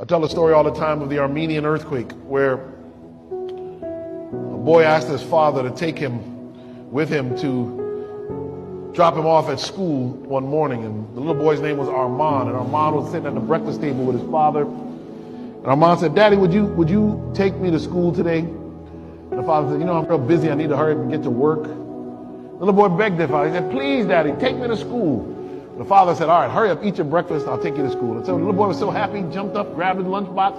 I tell a story all the time of the Armenian earthquake, where a boy asked his father to take him with him to drop him off at school one morning. And the little boy's name was Armand. And Armand was sitting at the breakfast table with his father. And Armand said, "Daddy, would you take me to school today?" And the father said, "I'm real busy. I need to hurry up and get to work." The little boy begged their father. He said, "Please, Daddy, take me to school." The father said, "All right, hurry up, eat your breakfast. I'll take you to school." And so the little boy was so happy, he jumped up, grabbed his lunchbox,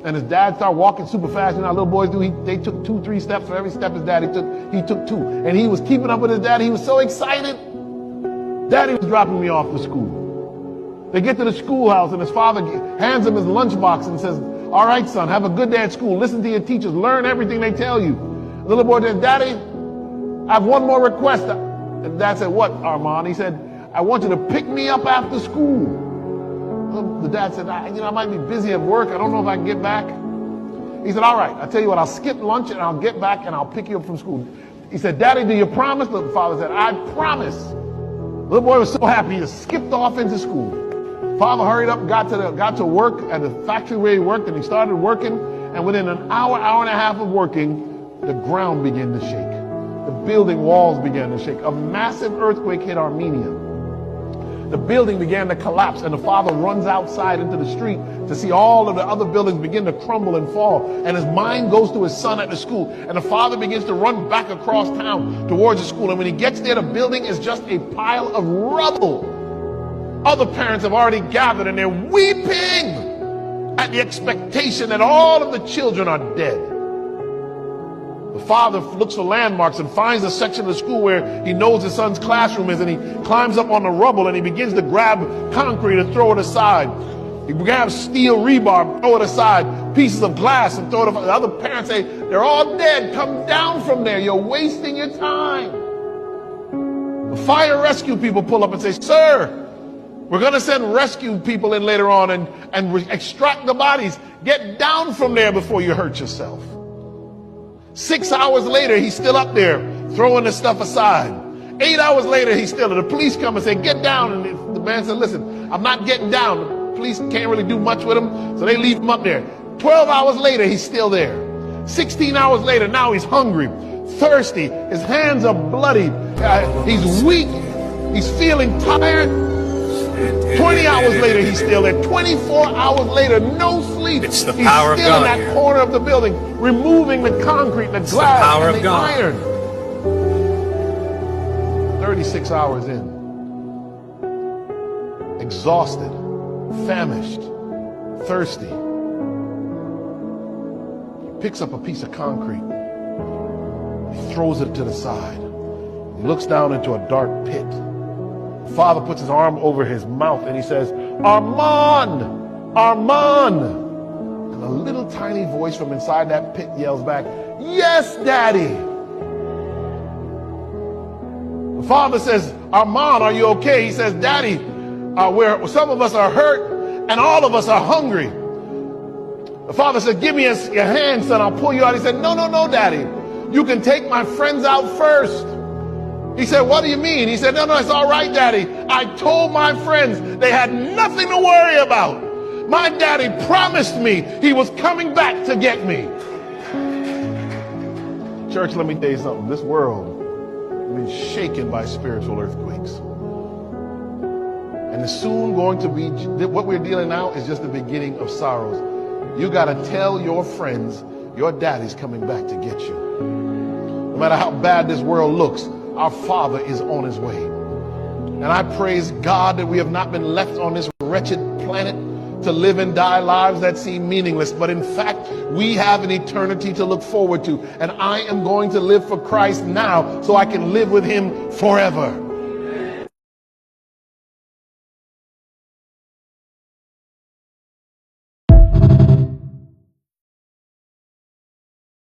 and his dad started walking super fast. You know how little boys do? They took 2-3 steps. For every step his daddy took, he took 2. And he was keeping up with his daddy. He was so excited. Daddy was dropping me off to school. They get to the schoolhouse, and his father hands him his lunchbox and says, "All right, son, have a good day at school. Listen to your teachers. Learn everything they tell you." The little boy said, "Daddy, I have one more request." And Dad said, "What, Armand?" He said, "I want you to pick me up after school." The dad said, I might be busy at work. I don't know if I can get back." He said, "All right, I'll tell you what, I'll skip lunch and I'll get back and I'll pick you up from school." He said, "Daddy, do you promise?" The father said, "I promise." The little boy was so happy, he just skipped off into school. Father hurried up, got to work at the factory where he worked, and he started working. And within an hour and a half of working, the ground began to shake. The building walls began to shake. A massive earthquake hit Armenia. The building began to collapse, and the father runs outside into the street to see all of the other buildings begin to crumble and fall. And his mind goes to his son at the school, and the father begins to run back across town towards the school. And when he gets there, the building is just a pile of rubble. Other parents have already gathered, and they're weeping at the expectation that all of the children are dead. The father looks for landmarks and finds a section of the school where he knows his son's classroom is, and he climbs up on the rubble and he begins to grab concrete and throw it aside. He grabs steel rebar, throw it aside, pieces of glass and throw it aside. The other parents say, "They're all dead. Come down from there. You're wasting your time." The fire rescue people pull up and say, "Sir, we're going to send rescue people in later on and extract the bodies. Get down from there before you hurt yourself." 6 hours later, he's still up there throwing the stuff aside. 8 hours later, he's still there. The police come and say, "Get down." And the man said, "Listen, I'm not getting down." The police can't really do much with him, so they leave him up there. 12 hours later, he's still there. 16 hours later, now he's hungry, thirsty. His hands are bloody. He's weak. He's feeling tired. 20 hours later, he's still there. 24 hours later, no sleep. It's the power of God. He's still in that corner of the building, removing the concrete, the glass, and the iron. 36 hours in, exhausted, famished, thirsty, he picks up a piece of concrete. He throws it to the side. He looks down into a dark pit. The father puts his arm over his mouth and he says, "Armand! Armand!" And a little tiny voice from inside that pit yells back, "Yes, Daddy!" The father says, "Armand, are you okay?" He says, "Daddy, some of us are hurt and all of us are hungry." The father said, "Give me your hand, son. I'll pull you out." He said, No, Daddy. You can take my friends out first." He said, "What do you mean?" He said, No, it's all right, Daddy. I told my friends they had nothing to worry about. My daddy promised me he was coming back to get me. Church, let me tell you something. This world is shaken by spiritual earthquakes. And it's soon going to be, what we're dealing now is just the beginning of sorrows. You got to tell your friends your daddy's coming back to get you. No matter how bad this world looks, our Father is on his way. And I praise God that we have not been left on this wretched planet to live and die lives that seem meaningless, but in fact, we have an eternity to look forward to. And I am going to live for Christ now so I can live with him forever.